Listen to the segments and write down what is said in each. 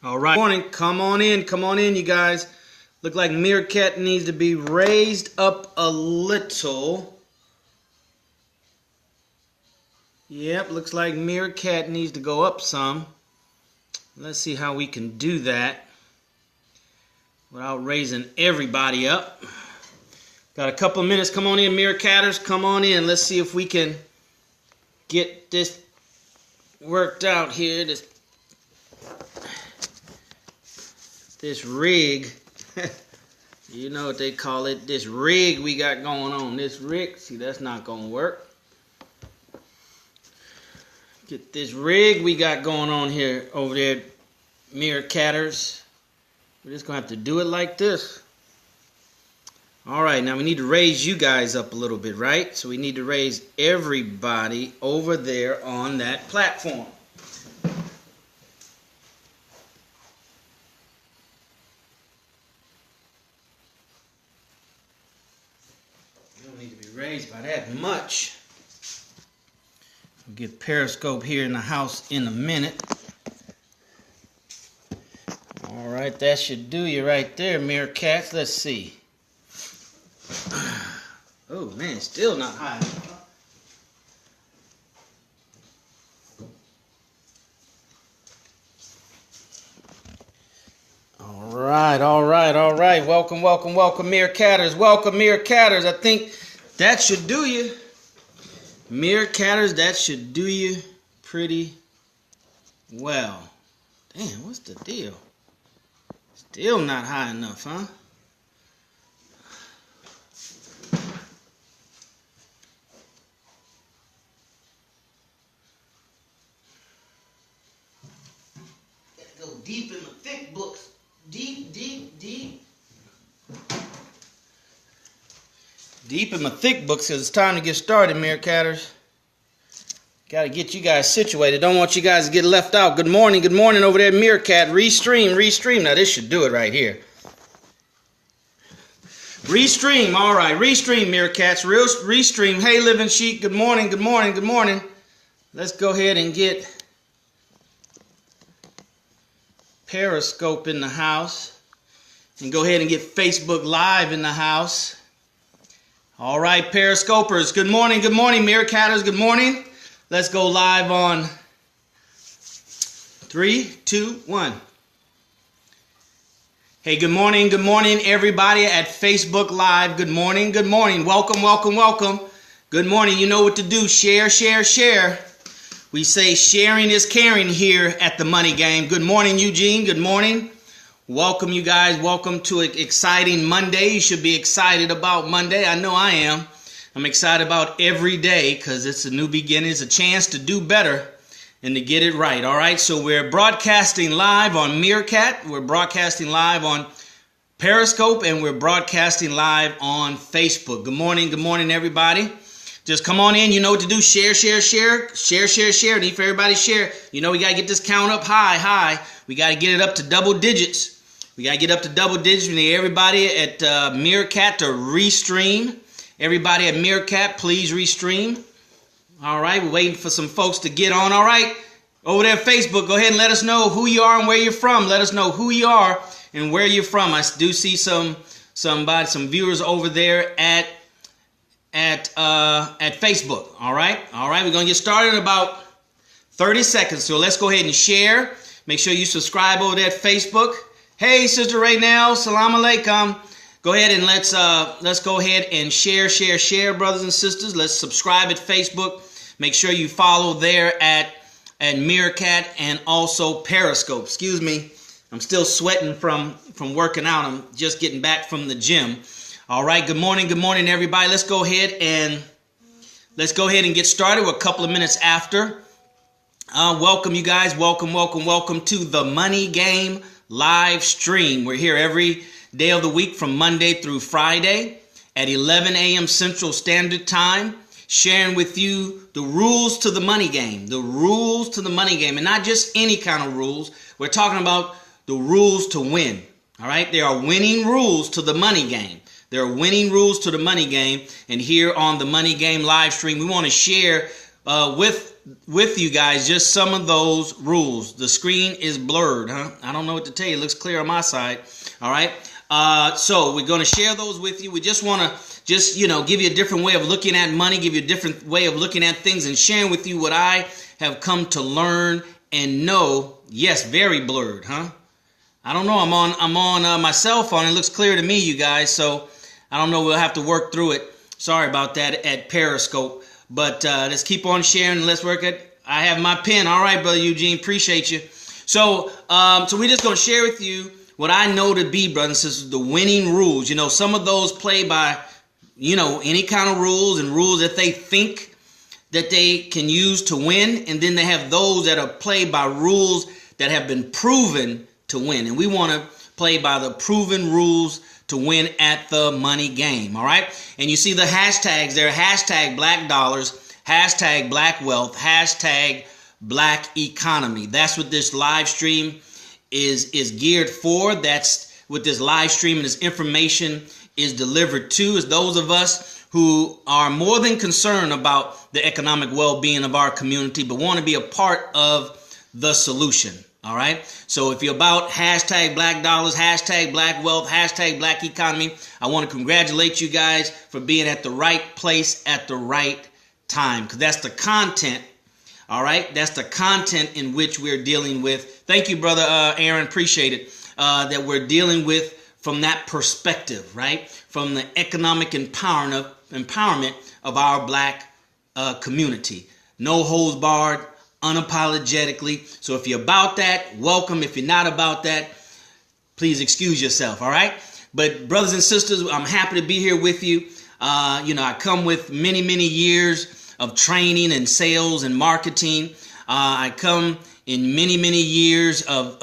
All right. Morning. Come on in, you guys. Look like Meerkat needs to be raised up a little. Yep, looks like Meerkat needs to go up some. Let's see how we can do that without raising everybody up. Got a couple of minutes. Come on in, Meerkatters. Come on in. Let's see if we can get this worked out here. This rig, you know what they call it, this rig we got going on. This rig, see, that's not going to work. Get this rig we got going on here over there, Meerkatters. We're just going to have to do it like this. All right, now we need to raise you guys up a little bit, right? So we need to raise everybody over there on that platform. You don't need to be raised by that much. We'll get Periscope here in the house in a minute. All right, that should do you right there, Meerkats. Let's see. Oh man, still not high enough. All right. Welcome, Meerkatters. Welcome, Meerkatters. I think that should do you. Meerkatters, that should do you pretty well. Damn, what's the deal? Still not high enough, huh? Go deep in the thick books. Deep. Deep in my thick books because it's time to get started, Meerkatters. Got to get you guys situated. Don't want you guys to get left out. Good morning over there, Meerkat. Restream. Now this should do it right here. Restream, all right. Restream, Meerkats. Restream. Hey, Living Sheep. Good morning. Let's go ahead and get Periscope in the house, and go ahead and get Facebook Live in the house. All right, Periscopers, good morning, Meerkatters, good morning. Let's go live on 3, 2, 1. Hey, good morning, everybody at Facebook Live. Good morning. Welcome. Good morning. You know what to do. Share. We say sharing is caring here at the Money Game. Good morning, Eugene. Good morning. Welcome, you guys. Welcome to an exciting Monday. You should be excited about Monday. I know I am. I'm excited about every day because it's a new beginning. It's a chance to do better and to get it right. All right. So we're broadcasting live on Meerkat. We're broadcasting live on Periscope, and we're broadcasting live on Facebook. Good morning, everybody. Just come on in. You know what to do. Share. Need for everybody to share. You know we got to get this count up high. We got to get it up to double digits. We need everybody at Meerkat to restream. Everybody at Meerkat, please restream. All right. We're waiting for some folks to get on. All right. Over there at Facebook, go ahead and let us know who you are and where you're from. Let us know who you are and where you're from. I do see some viewers over there at Facebook. All right. We're going to get started in about 30 seconds. So let's go ahead and share. Make sure you subscribe over there at Facebook. Hey, Sister Raynell, salam alaikum. Go ahead and let's go ahead and share, brothers and sisters. Let's subscribe at Facebook. Make sure you follow there at Meerkat and also Periscope. Excuse me. I'm still sweating from working out. I'm just getting back from the gym. All right, good morning, everybody. Let's go ahead and get started. We're a couple of minutes after. Welcome, you guys. Welcome to the Money Game live stream. We're here every day of the week from Monday through Friday at 11 a.m. Central Standard Time, sharing with you the rules to the money game. The rules to the money game, and not just any kind of rules. We're talking about the rules to win. All right, there are winning rules to the money game. There are winning rules to the money game, and here on the Money Game live stream, we want to share with with you guys just some of those rules. The screen is blurred, huh? I don't know what to tell you. It looks clear on my side. All right. So we're going to share those with you. We just want to give you a different way of looking at money, give you a different way of looking at things, and sharing with you what I have come to learn and know. Yes, very blurred, huh? I don't know. I'm on my cell phone. It looks clear to me, you guys. So I don't know. We'll have to work through it. Sorry about that at Periscope. But let's keep on sharing and let's work it. I have my pen. All right, Brother Eugene. Appreciate you. So we're just going to share with you what I know to be, brothers and sisters, the winning rules. Some of those play by, any kind of rules and rules that they think that they can use to win. And then they have those that are played by rules that have been proven to win. And we want to play by the proven rules to win at the money game. All right. And you see the hashtags there, hashtag black dollars, hashtag black wealth, hashtag black economy. That's what this live stream is geared for. That's what this live stream and this information is delivered to, is those of us who are more than concerned about the economic well-being of our community, but want to be a part of the solution. All right. So if you're about hashtag black dollars, hashtag black wealth, hashtag black economy, I want to congratulate you guys for being at the right place at the right time, because that's the content. All right. That's the content in which we're dealing with. Thank you, Brother Aaron. Appreciate it. That we're dealing with from that perspective, right? From the economic empowerment of our black community. No holds barred, unapologetically. So if you're about that, welcome. If you're not about that, please excuse yourself. All right. But brothers and sisters, I'm happy to be here with you. I come with many years of training and sales and marketing. I come in many years of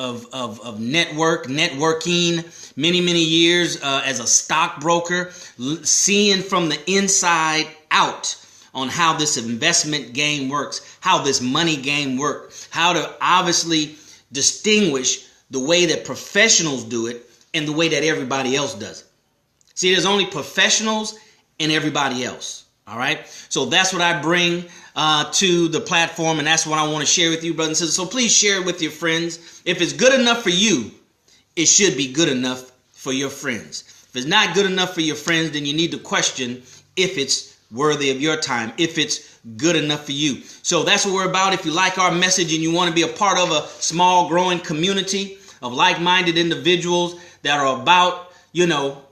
networking, many years as a stockbroker, seeing from the inside out on how this investment game works, how this money game works, how to obviously distinguish the way that professionals do it and the way that everybody else does it. See, there's only professionals and everybody else. All right. So that's what I bring to the platform. And that's what I want to share with you, brothers and sisters. So please share it with your friends. If it's good enough for you, it should be good enough for your friends. If it's not good enough for your friends, then you need to question if it's worthy of your time, if it's good enough for you. So that's what we're about. If you like our message and you want to be a part of a small growing community of like-minded individuals that are about,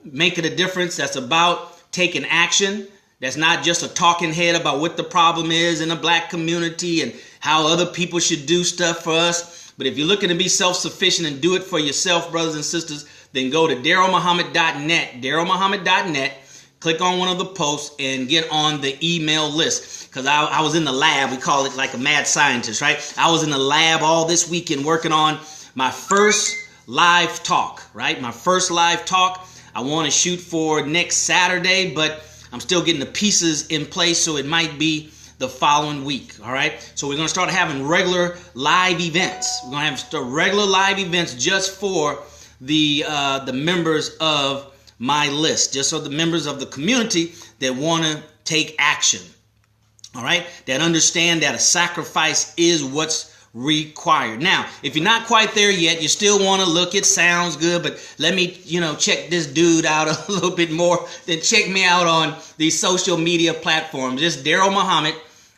making a difference, that's about taking action, that's not just a talking head about what the problem is in the black community and how other people should do stuff for us. But if you're looking to be self-sufficient and do it for yourself, brothers and sisters, then go to DarrellMuhammad.net, DarrellMuhammad.net. Click on one of the posts and get on the email list, because I was in the lab. We call it like a mad scientist, right? I was in the lab all this weekend working on my first live talk, right? My first live talk. I want to shoot for next Saturday, but I'm still getting the pieces in place, so it might be the following week, all right? So we're going to start having regular live events. We're going to have regular live events just for the members of my list, just so the members of the community that want to take action, all right, that understand that a sacrifice is what's required. Now, if you're not quite there yet, you still want to look, it sounds good, but let me, check this dude out a little bit more, then check me out on these social media platforms. Just Darrell Muhammad,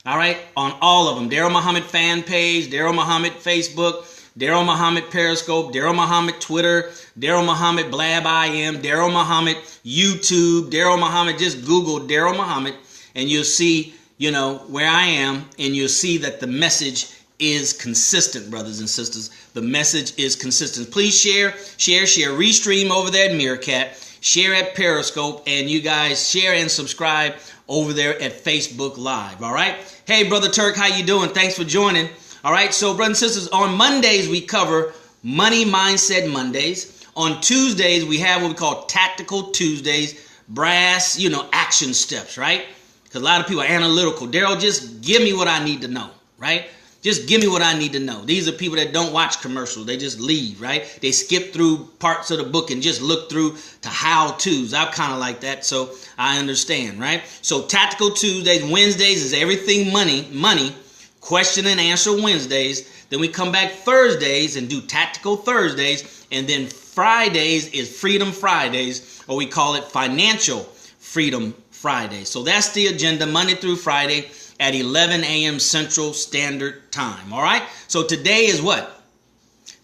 all right, on all of them. Darrell Muhammad fan page, Darrell Muhammad Facebook, Darrell Muhammad Periscope, Darrell Muhammad Twitter, Darrell Muhammad Blab IM, Darrell Muhammad YouTube, Darrell Muhammad. Just Google Darrell Muhammad and you'll see, where I am, and you'll see that the message is consistent, brothers and sisters. The message is consistent. Please share, restream over there at Meerkat, share at Periscope, and you guys share and subscribe over there at Facebook Live. All right. Hey, Brother Turk, how you doing? Thanks for joining. All right, so brothers and sisters, on Mondays we cover Money Mindset Mondays. On Tuesdays we have what we call Tactical Tuesdays, brass, action steps, right? Because a lot of people are analytical. Darrell, just give me what I need to know, right? Just give me what I need to know. These are people that don't watch commercials. They just leave, right? They skip through parts of the book and just look through to how-tos. I'm kind of like that, so I understand, right? So Tactical Tuesdays, Wednesdays is everything money. Question and Answer Wednesdays. Then we come back Thursdays and do Tactical Thursdays. And then Fridays is Freedom Fridays, or we call it Financial Freedom Friday. So that's the agenda, Monday through Friday at 11 a.m. Central Standard Time. All right? So today is what?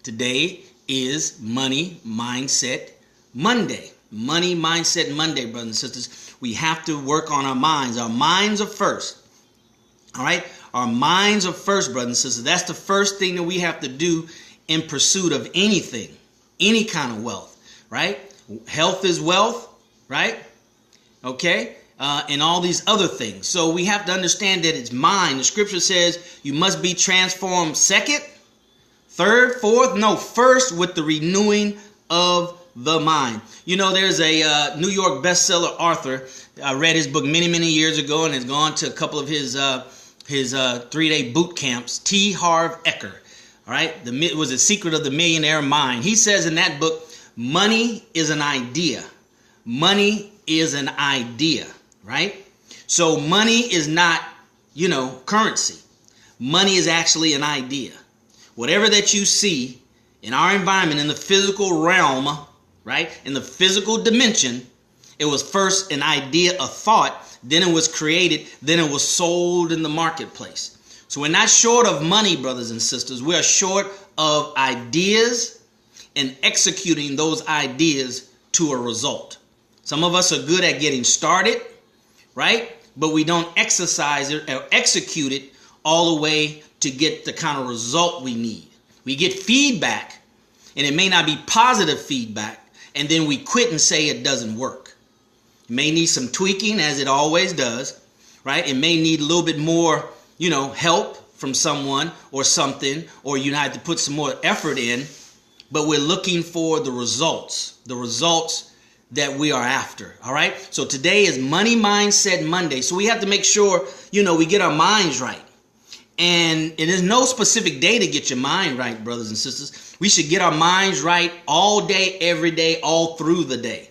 Today is Money Mindset Monday. Money Mindset Monday, brothers and sisters. We have to work on our minds. Our minds are first. All right? Our minds are first, brothers and sisters. That's the first thing that we have to do in pursuit of anything, any kind of wealth, right? Health is wealth, right? Okay? And all these other things. So we have to understand that it's mind. The scripture says you must be transformed second, third, fourth, no, first with the renewing of the mind. You know, there's a New York bestseller author. I read his book many, many years ago and has gone to a couple of his 3-day boot camps. T. Harv Eker. All right. It was The Secret of the Millionaire Mind. He says in that book, money is an idea. Money is an idea. Right? So money is not, currency. Money is actually an idea. Whatever that you see in our environment, in the physical realm, right? In the physical dimension, it was first an idea, a thought, then it was created, then it was sold in the marketplace. So we're not short of money, brothers and sisters. We are short of ideas and executing those ideas to a result. Some of us are good at getting started, right? But we don't exercise it or execute it all the way to get the kind of result we need. We get feedback, and it may not be positive feedback, and then we quit and say it doesn't work. It may need some tweaking, as it always does, right? It may need a little bit more, help from someone or something, or you have to put some more effort in, but we're looking for the results that we are after. All right. So today is Money Mindset Monday. So we have to make sure, we get our minds right. And it is no specific day to get your mind right, brothers and sisters. We should get our minds right all day, every day, all through the day.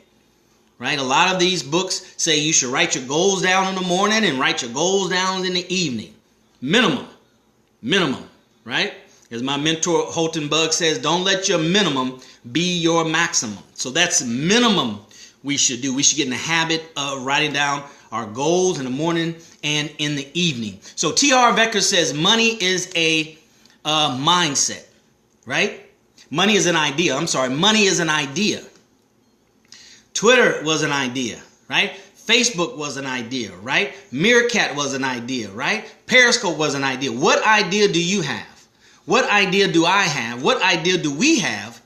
Right. A lot of these books say you should write your goals down in the morning and write your goals down in the evening. Minimum. Right. As my mentor Holton Bugg says, don't let your minimum be your maximum. So that's minimum we should do. We should get in the habit of writing down our goals in the morning and in the evening. So T. Harv Eker says money is a mindset, right? Money is an idea. Money is an idea. Twitter was an idea, right? Facebook was an idea, right? Meerkat was an idea, right? Periscope was an idea. What idea do you have? What idea do I have? What idea do we have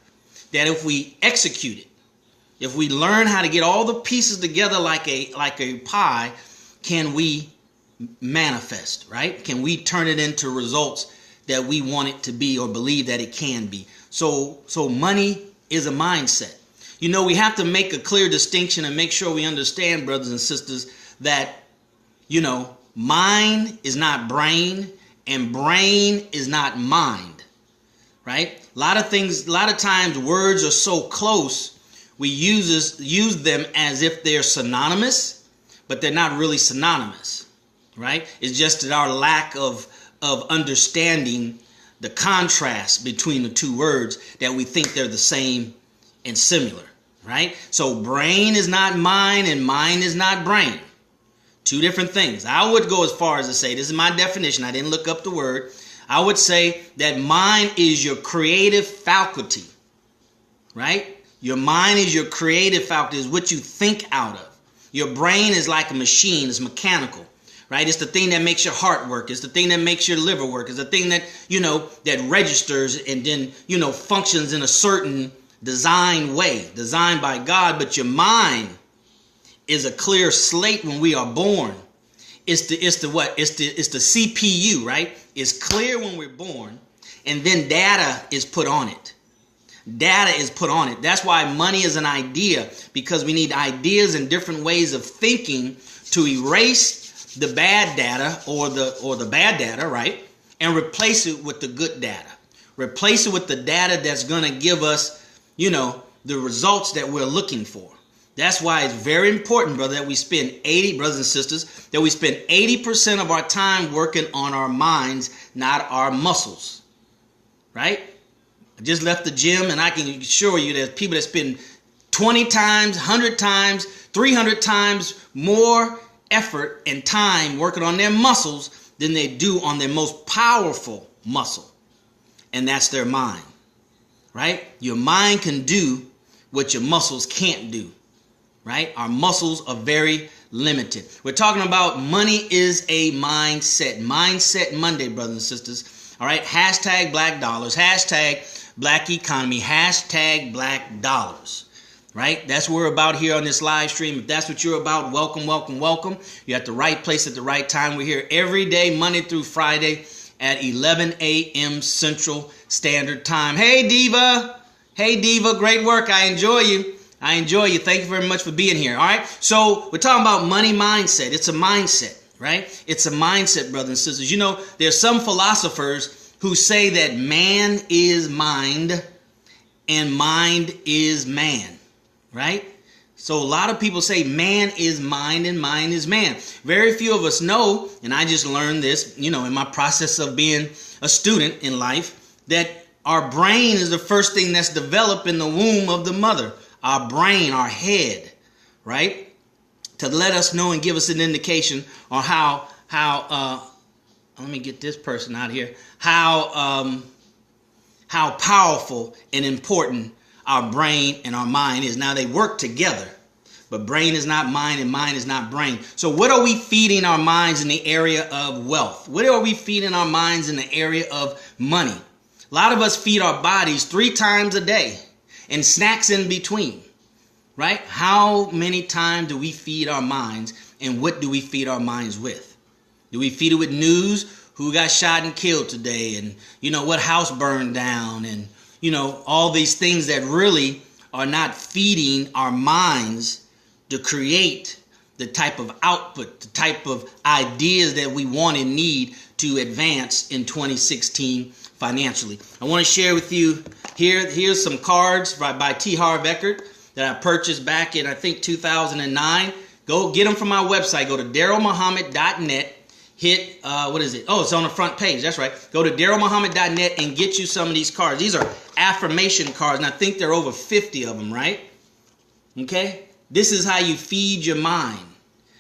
that if we execute it, if we learn how to get all the pieces together like a pie, can we manifest, right? Can we turn it into results that we want it to be or believe that it can be? So money is a mindset. We have to make a clear distinction and make sure we understand, brothers and sisters, that, mind is not brain and brain is not mind, right? A lot of times words are so close, we use them as if they're synonymous, but they're not really synonymous, right? It's just that our lack of understanding the contrast between the two words that we think they're the same and similar, right? So brain is not mind and mind is not brain. Two different things. I would go as far as to say, this is my definition, I didn't look up the word. I would say that mind is your creative faculty, right? Your mind is your creative faculty, is what you think out of. Your brain is like a machine, it's mechanical, right? It's the thing that makes your heart work. It's the thing that makes your liver work. It's the thing that, that registers and then, functions in a certain designed way, designed by God. But your mind is a clear slate when we are born. It's the CPU, right? It's clear when we're born, and then data is put on it. Data is put on it. That's why money is an idea, because we need ideas and different ways of thinking to erase the bad data or the bad data, right? And replace it with the good data. Replace it with the data that's going to give us, the results that we're looking for. That's why it's very important, brother, that we spend 80% of our time working on our minds, not our muscles, right? I just left the gym, and I can assure you there's people that spend 20 times, 100 times, 300 times more effort and time working on their muscles than they do on their most powerful muscle, and that's their mind, right? Your mind can do what your muscles can't do, right? Our muscles are very limited. We're talking about money is a mindset. Mindset Monday, brothers and sisters. All right, hashtag black dollars, hashtag black economy, hashtag black dollars. Right? That's what we're about here on this live stream. If that's what you're about, welcome, welcome, welcome. You're at the right place at the right time. We're here every day, Monday through Friday at 11 a.m. Central Standard Time. Hey, Diva. Hey, Diva. Great work. I enjoy you. I enjoy you. Thank you very much for being here. All right. So we're talking about money mindset. It's a mindset, right? It's a mindset, brothers and sisters. You know, there's some philosophers who say that man is mind and mind is man. Right? So a lot of people say man is mind and mind is man. Very few of us know, and I just learned this, you know, in my process of being a student in life, that our brain is the first thing that's developed in the womb of the mother. Our brain, our head, right? To let us know and give us an indication on how let me get this person out of here, how powerful and important our brain and our mind is. Now they work together, but brain is not mind and mind is not brain. So what are we feeding our minds in the area of wealth? What are we feeding our minds in the area of money? A lot of us feed our bodies 3 times a day and snacks in between, right? How many times do we feed our minds, and what do we feed our minds with? Do we feed it with news? Who got shot and killed today? And, you know, what house burned down? And, you know, all these things that really are not feeding our minds to create the type of output, the type of ideas that we want and need to advance in 2016 financially. I want to share with you here's some cards by T. Harv Eckert that I purchased back in, I think, 2009. Go get them from my website. Go to DarrellMuhammad.net. Hit, what is it? Oh, it's on the front page. That's right. Go to DarrellMuhammad.net and get you some of these cards. These are affirmation cards, and I think there are over 50 of them, right? Okay? This is how you feed your mind.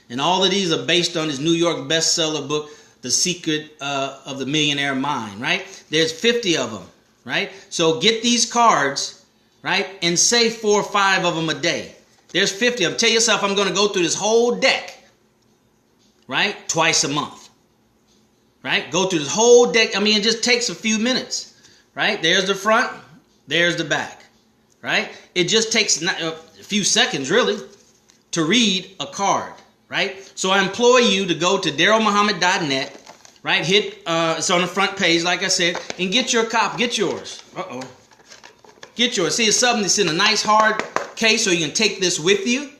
And all of these are based on this New York bestseller book, The Secret of the Millionaire Mind, right? There's 50 of them, right? So get these cards, right? And say 4 or 5 of them a day. There's 50 of them. Tell yourself, I'm going to go through this whole deck, right? Twice a month. Right? Go through this whole deck. I mean, it just takes a few minutes, right? There's the front, there's the back, right? It just takes a few seconds, really, to read a card, right? So I implore you to go to DarrellMuhammad.net, right? Hit, it's on the front page, like I said, and get your copy. Get yours. Get yours. See, it's something that's in a nice hard case, so you can take this with you,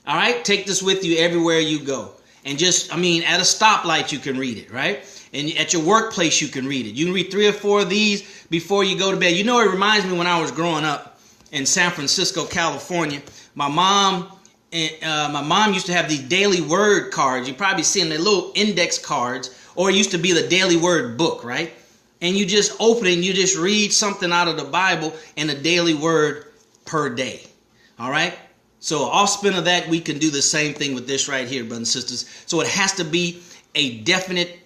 all right? Take this with you everywhere you go. And just, I mean, at a stoplight, you can read it, right? And at your workplace, you can read it. You can read 3 or 4 of these before you go to bed. You know, it reminds me when I was growing up in San Francisco, California. My mom used to have these daily word cards. You've probably seen the little index cards, or it used to be the daily word book, right? And you just open it and you just read something out of the Bible and a daily word per day, all right? So offspring of that, we can do the same thing with this right here, brothers and sisters. So it has to be a definite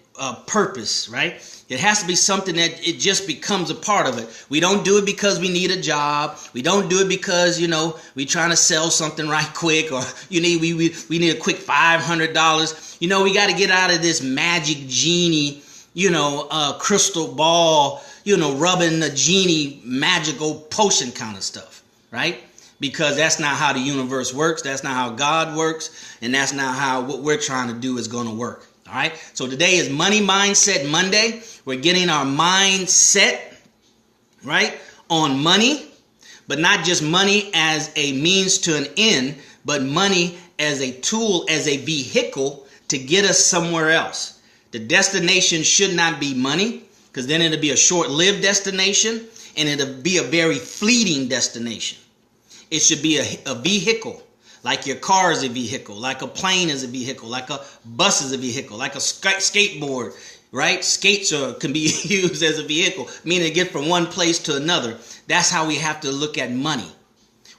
purpose, right? It has to be something that it just becomes a part of it. We don't do it because we need a job. We don't do it because, you know, we're trying to sell something right quick, or we need a quick $500. You know, we got to get out of this magic genie, you know, crystal ball, you know, rubbing the genie magical potion kind of stuff, right? Because that's not how the universe works. That's not how God works. And that's not how what we're trying to do is going to work. All right. So today is Money Mindset Monday. We're getting our mind set, right, on money, but not just money as a means to an end, but money as a tool, as a vehicle to get us somewhere else. The destination should not be money, because then it'll be a short-lived destination, and it'll be a very fleeting destination. It should be a vehicle, Like your car is a vehicle, like a plane is a vehicle, like a bus is a vehicle, like a skateboard, right? Skates can be used as a vehicle, meaning to get from one place to another. That's how we have to look at money.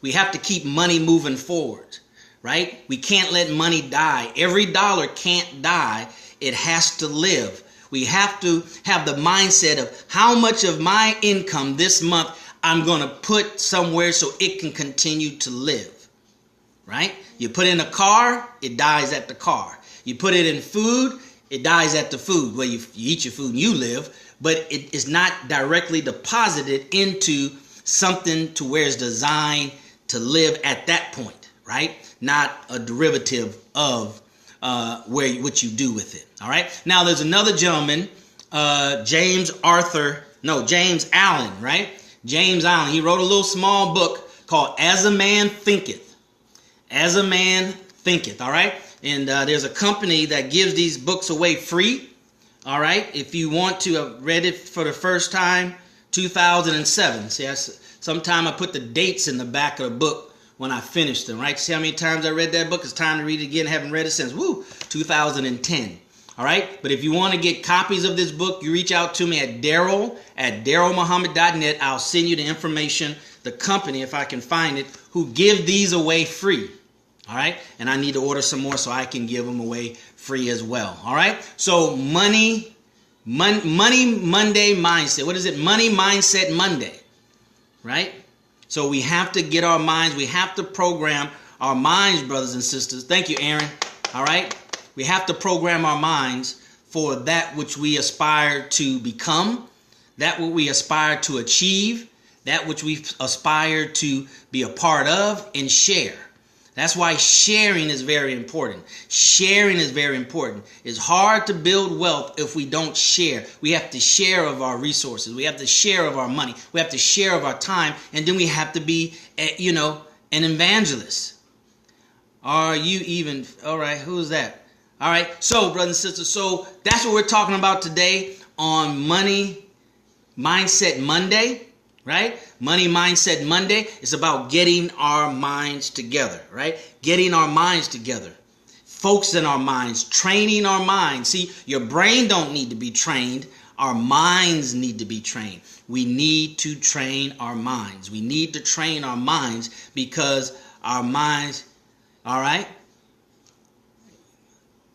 We have to keep money moving forward, right? We can't let money die. Every dollar can't die. It has to live. We have to have the mindset of how much of my income this month I'm going to put somewhere so it can continue to live, right? You put in a car, it dies at the car. You put it in food, it dies at the food. Well, you eat your food and you live, but it is not directly deposited into something to where it's designed to live at that point, right? Not a derivative of what you do with it. All right. Now there's another gentleman, James Allen, right? James Allen. He wrote a little small book called As a Man Thinketh. As a Man Thinketh. All right. And there's a company that gives these books away free. All right. If you want to, I read it for the first time, 2007. See, sometime I put the dates in the back of the book when I finished them, right? See how many times I read that book? It's time to read it again. I haven't read it since, 2010. All right? But if you want to get copies of this book, you reach out to me at DarrellMuhammad.net. I'll send you the information, the company, if I can find it, who give these away free. All right? And I need to order some more so I can give them away free as well. All right? So Money Monday mindset. What is it? Money Mindset Monday. Right? So we have to get our minds, we have to program our minds, brothers and sisters. Thank you, Aaron. All right. We have to program our minds for that which we aspire to become, that what we aspire to achieve, that which we aspire to be a part of and share. That's why sharing is very important. Sharing is very important. It's hard to build wealth if we don't share. We have to share of our resources. We have to share of our money. We have to share of our time. And then we have to be, an evangelist. Are you even, all right, who's that? All right, so brothers and sisters, so that's what we're talking about today on Money Mindset Monday. Right? Money Mindset Monday is about getting our minds together, right? Getting our minds together, focusing our minds, training our minds. See, your brain don't need to be trained. Our minds need to be trained. We need to train our minds. We need to train our minds because our minds, all right?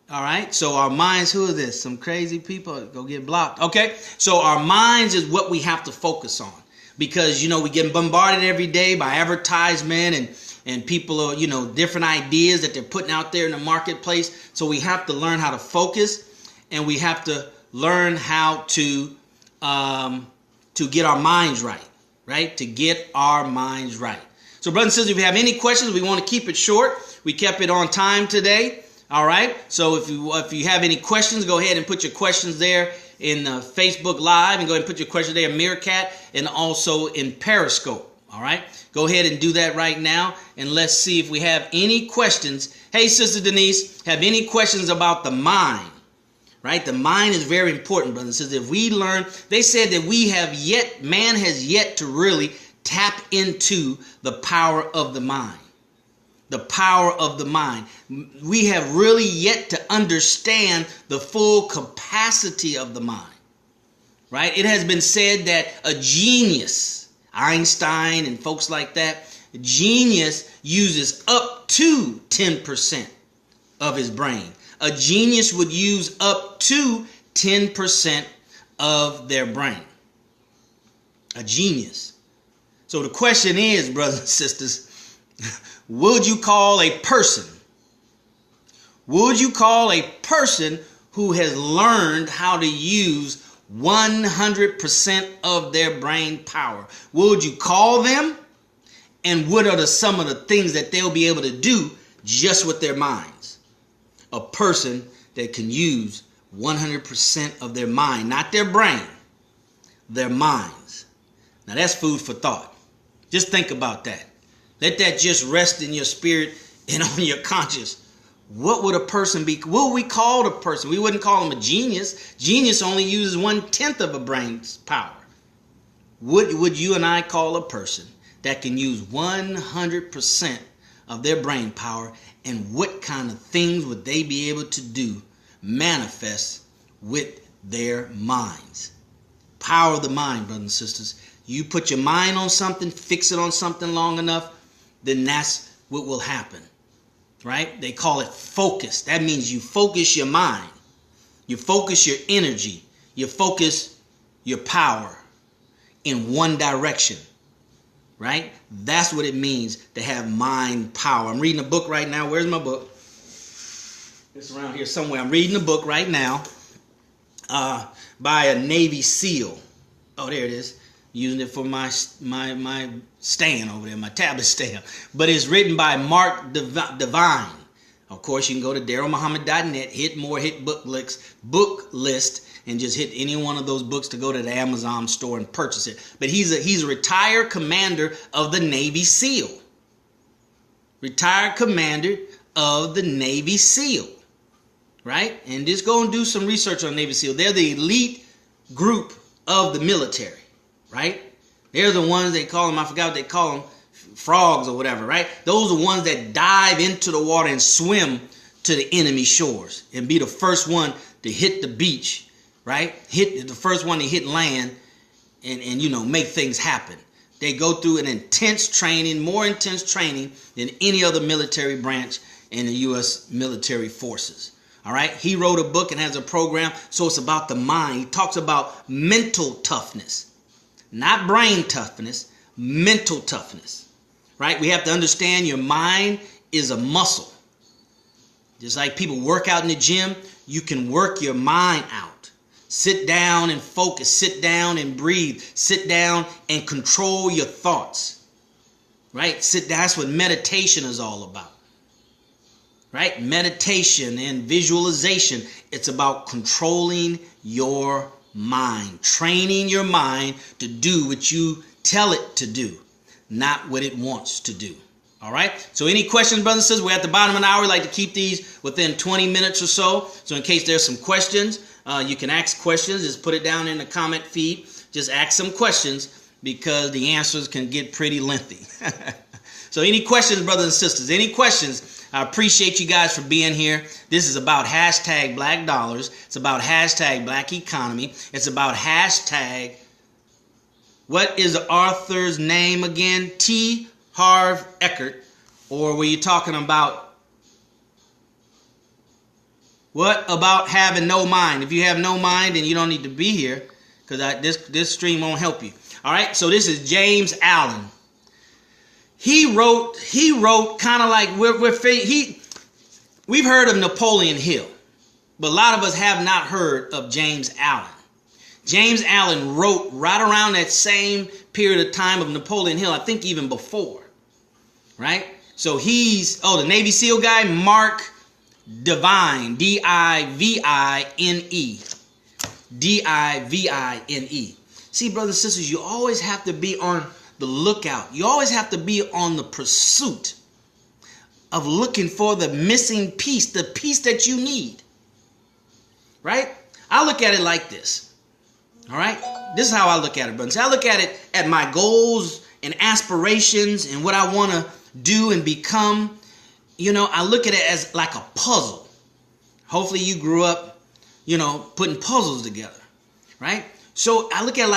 All right, so our minds, who is this? Some crazy people, go get blocked. Okay, so our minds is what we have to focus on. Because, we get bombarded every day by advertisement and people are, different ideas that they're putting out there in the marketplace. So we have to learn how to focus and we have to learn how to get our minds right, right? To get our minds right. So brothers and sisters, if you have any questions, we want to keep it short. We kept it on time today. All right. So if you have any questions, go ahead and put your questions there in Facebook Live and go ahead and put your question there in Meerkat and also in Periscope. All right. Go ahead and do that right now. And let's see if we have any questions. Hey, Sister Denise, have any questions about the mind? Right. The mind is very important, brothers and sisters. If we learn, they said that man has yet to really tap into the power of the mind. The power of the mind. We have really yet to understand the full capacity of the mind, right? It has been said that a genius, Einstein and folks like that, a genius uses up to 10% of his brain. A genius would use up to 10% of their brain. A genius. So the question is, brothers and sisters, would you call a person who has learned how to use 100% of their brain power? Would you call them? And what are some of the things that they'll be able to do just with their minds? A person that can use 100% of their mind, not their brain, their minds. Now that's food for thought. Just think about that. Let that just rest in your spirit and on your conscience. What would a person be? What would we call a person? We wouldn't call him a genius. Genius only uses 1/10 of a brain's power. Would you and I call a person that can use 100% of their brain power, and what kind of things would they be able to do, manifest with their minds. Power of the mind, brothers and sisters. You put your mind on something, fix it on something long enough, then that's what will happen, right? They call it focus. That means you focus your mind. You focus your energy. You focus your power in one direction, right? That's what it means to have mind power. I'm reading a book right now. Where's my book? It's around here somewhere. I'm reading a book right now by a Navy SEAL. Oh, there it is. Using it for my stand over there, my tablet stand. But it's written by Mark Divine. Of course, you can go to DarrellMuhammad.net, hit more, hit book list, and just hit any one of those books to go to the Amazon store and purchase it. But he's a retired commander of the Navy SEAL. Retired commander of the Navy SEAL. Right? And just go and do some research on Navy SEAL. They're the elite group of the military. Right? They're the ones they call them, I forgot what they call them, frogs or whatever, right? Those are the ones that dive into the water and swim to the enemy shores and be the first one to hit the beach, right? Hit the first one to hit land and make things happen. They go through an intense training, more intense training than any other military branch in the U.S. military forces. All right. He wrote a book and has a program. So it's about the mind. He talks about mental toughness. Not brain toughness, mental toughness, right? We have to understand your mind is a muscle. Just like people work out in the gym, you can work your mind out. Sit down and focus, sit down and breathe, sit down and control your thoughts, right? That's what meditation is all about, right? Meditation and visualization, it's about controlling your mind, training your mind to do what you tell it to do, not what it wants to do. All right. So any questions, brothers and sisters? We're at the bottom of an hour. We like to keep these within 20 minutes or so. So in case there's some questions, you can ask questions. Just put it down in the comment feed. Just ask some questions because the answers can get pretty lengthy. So any questions, brothers and sisters? Any questions? I appreciate you guys for being here. This is about hashtag Black Dollars. It's about hashtag Black Economy. It's about hashtag, what is the author's name again? T. Harv Eckert. Or were you talking about, what about having no mind? If you have no mind, then you don't need to be here because this stream won't help you. All right, so this is James Allen. He wrote kind of like we've heard of Napoleon Hill, but a lot of us have not heard of James Allen. James Allen wrote right around that same period of time of Napoleon Hill, I think even before, right? So he's, the Navy SEAL guy, Mark Divine, D-I-V-I-N-E. D-I-V-I-N-E. See, brothers and sisters, you always have to be on the lookout. You always have to be on the pursuit of looking for the missing piece, the piece that you need. Right? I look at it like this. All right? This is how I look at it, brothers. I look at it at my goals and aspirations and what I want to do and become. I look at it as like a puzzle. Hopefully you grew up, putting puzzles together. Right? So I look at it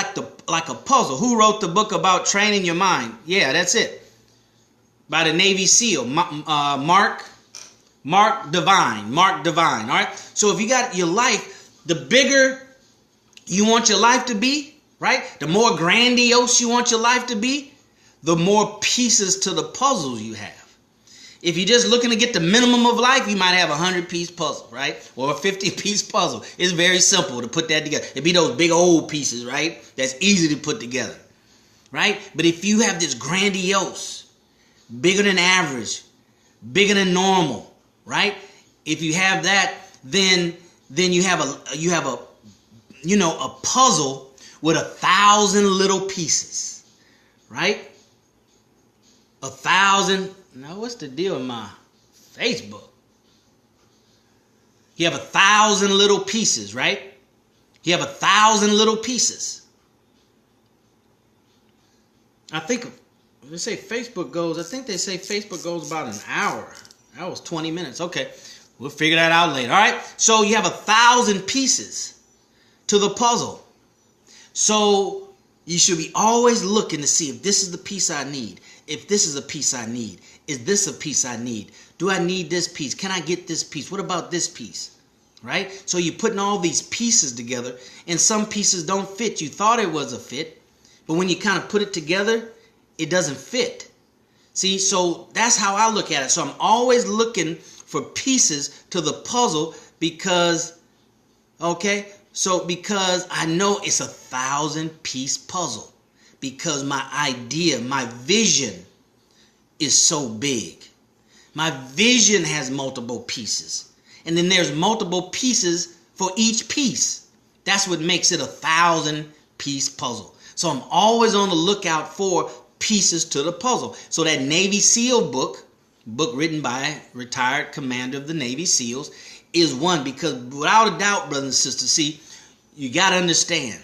like a puzzle. Who wrote the book about training your mind? Yeah, that's it. By the Navy SEAL, Mark Divine. Mark Divine. All right. So if you got your life, the bigger you want your life to be, right? The more grandiose you want your life to be, the more pieces to the puzzle you have. If you're just looking to get the minimum of life, you might have a 100-piece puzzle, right? Or a 50-piece puzzle. It's very simple to put that together. It'd be those big old pieces, right? That's easy to put together, right? But if you have this grandiose, bigger than average, bigger than normal, right? If you have that, then you have a puzzle with 1,000 little pieces, right? 1,000. Now, what's the deal with my Facebook? You have 1,000 little pieces, right? You have 1,000 little pieces. I think, They say Facebook goes, I think they say Facebook goes about an hour. That was 20 minutes. Okay, we'll figure that out later. All right, so you have 1,000 pieces to the puzzle. So you should be always looking to see if this is the piece I need. If this is a piece I need. Is this a piece I need? Do I need this piece? Can I get this piece? What about this piece? Right? So you're putting all these pieces together, and some pieces don't fit. You thought it was a fit, but when you kind of put it together, it doesn't fit. See, so that's how I look at it. So I'm always looking for pieces to the puzzle because, okay, so because I know it's 1,000-piece puzzle, because my idea, my vision is so big. My vision has multiple pieces. And then there's multiple pieces for each piece. That's what makes it 1,000-piece puzzle. So I'm always on the lookout for pieces to the puzzle. So that Navy SEAL book written by a retired commander of the Navy SEALs, is one, because without a doubt, brothers and sisters, see, you got to understand,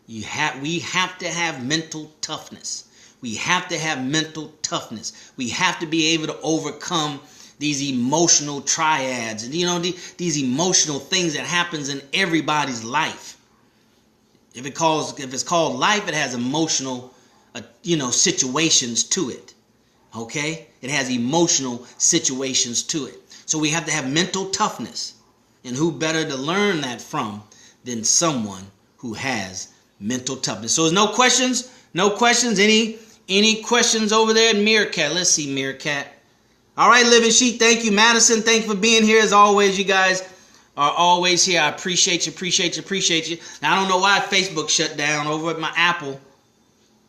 we have to have mental toughness. We have to have mental toughness. We have to be able to overcome these emotional triads and, these emotional things that happens in everybody's life. If it's called life, it has emotional, situations to it. Okay? It has emotional situations to it. So we have to have mental toughness. And who better to learn that from than someone who has mental toughness? So there's no questions? No questions? Any questions over there in Meerkat? Let's see, Meerkat. All right, Living Sheep, thank you. Madison, thank you for being here. As always, you guys are always here. I appreciate you. Now, I don't know why Facebook shut down over at my Apple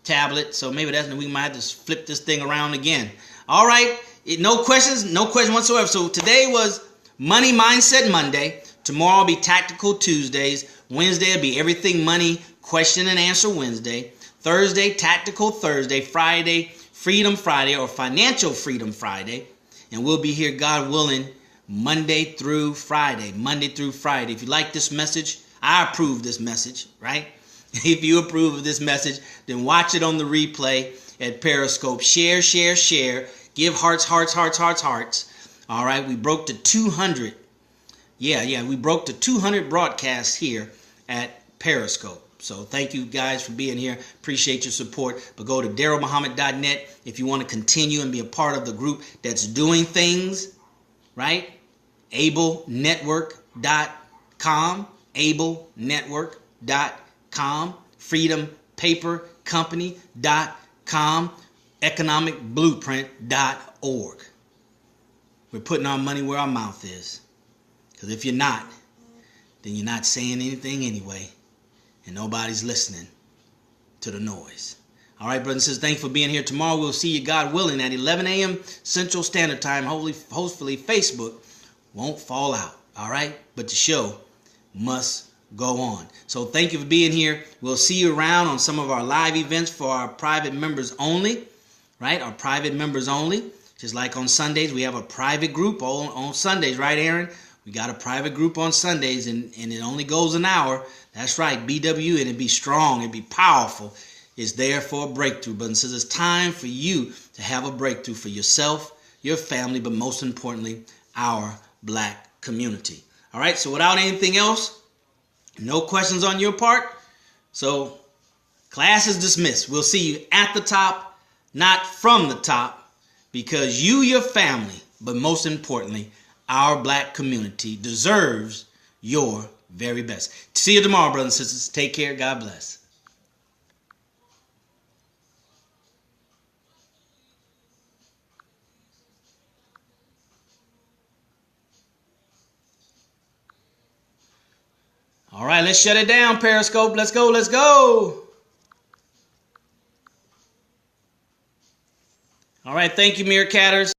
tablet, so maybe we might have to flip this thing around again. All right, no questions whatsoever. So today was Money Mindset Monday. Tomorrow will be Tactical Tuesdays. Wednesday will be Everything Money Question and Answer Wednesday. Thursday, Tactical Thursday. Friday, Freedom Friday or Financial Freedom Friday. And we'll be here, God willing, Monday through Friday. If you like this message, I approve this message, right? If you approve of this message, then watch it on the replay at Periscope. Share. Give hearts. All right, we broke to 200. Yeah, we broke to 200 broadcasts here at Periscope. So thank you guys for being here. Appreciate your support. But go to DarrellMuhammad.net if you want to continue and be a part of the group that's doing things, right? AbleNetwork.com, AbleNetwork.com, FreedomPaperCompany.com, EconomicBlueprint.org. We're putting our money where our mouth is. Because if you're not, then you're not saying anything anyway. And nobody's listening to the noise. All right, brothers and sisters, thanks for being here. Tomorrow we'll see you, God willing, at 11 a.m. Central Standard Time. Hopefully Facebook won't fall out. All right? But the show must go on. So thank you for being here. We'll see you around on some of our live events for our private members only. Right? Our private members only. Just like on Sundays, we have a private group on Sundays. Right, Aaron? We got a private group on Sundays, and it only goes an hour. That's right, BW, and it'd be strong, it'd be powerful. It's there for a breakthrough. But it says it's time for you to have a breakthrough for yourself, your family, but most importantly, our black community. All right, so without anything else, no questions on your part. So class is dismissed. We'll see you at the top, not from the top, because you, your family, but most importantly, our black community deserves your very best. See you tomorrow, brothers and sisters. Take care. God bless. All right, let's shut it down, Periscope. Let's go. All right, thank you, Meerkatters.